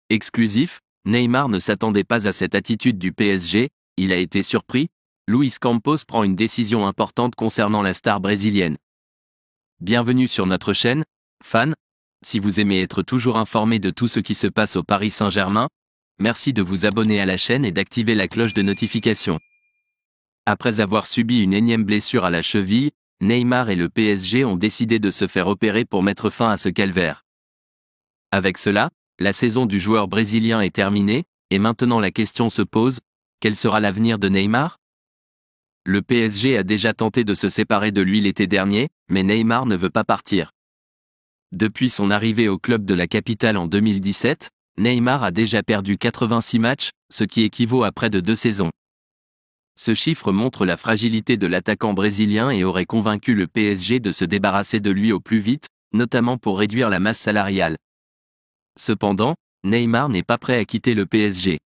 Exclusif, Neymar ne s'attendait pas à cette attitude du PSG, il a été surpris. Luis Campos prend une décision importante concernant la star brésilienne. Bienvenue sur notre chaîne, fans. Si vous aimez être toujours informé de tout ce qui se passe au Paris Saint-Germain, merci de vous abonner à la chaîne et d'activer la cloche de notification. Après avoir subi une énième blessure à la cheville, Neymar et le PSG ont décidé de se faire opérer pour mettre fin à ce calvaire. Avec cela, la saison du joueur brésilien est terminée, et maintenant la question se pose, quel sera l'avenir de Neymar ? Le PSG a déjà tenté de se séparer de lui l'été dernier, mais Neymar ne veut pas partir. Depuis son arrivée au club de la capitale en 2017, Neymar a déjà perdu 86 matchs, ce qui équivaut à près de 2 saisons. Ce chiffre montre la fragilité de l'attaquant brésilien et aurait convaincu le PSG de se débarrasser de lui au plus vite, notamment pour réduire la masse salariale. Cependant, Neymar n'est pas prêt à quitter le PSG.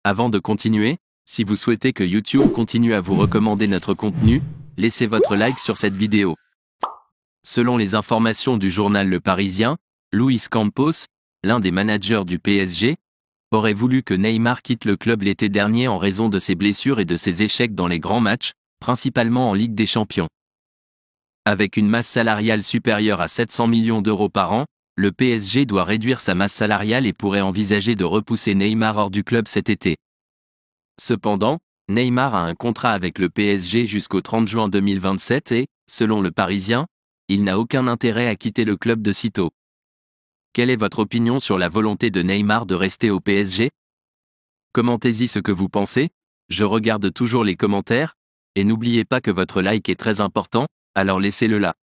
Avant de continuer, si vous souhaitez que YouTube continue à vous recommander notre contenu, laissez votre like sur cette vidéo. Selon les informations du journal Le Parisien, Luis Campos, l'un des managers du PSG, aurait voulu que Neymar quitte le club l'été dernier en raison de ses blessures et de ses échecs dans les grands matchs, principalement en Ligue des Champions. Avec une masse salariale supérieure à 700 millions d'euros par an, le PSG doit réduire sa masse salariale et pourrait envisager de repousser Neymar hors du club cet été. Cependant, Neymar a un contrat avec le PSG jusqu'au 30 juin 2027 et, selon le Parisien, il n'a aucun intérêt à quitter le club de sitôt. Quelle est votre opinion sur la volonté de Neymar de rester au PSG ? Commentez-y ce que vous pensez, je regarde toujours les commentaires, et n'oubliez pas que votre like est très important, alors laissez-le là.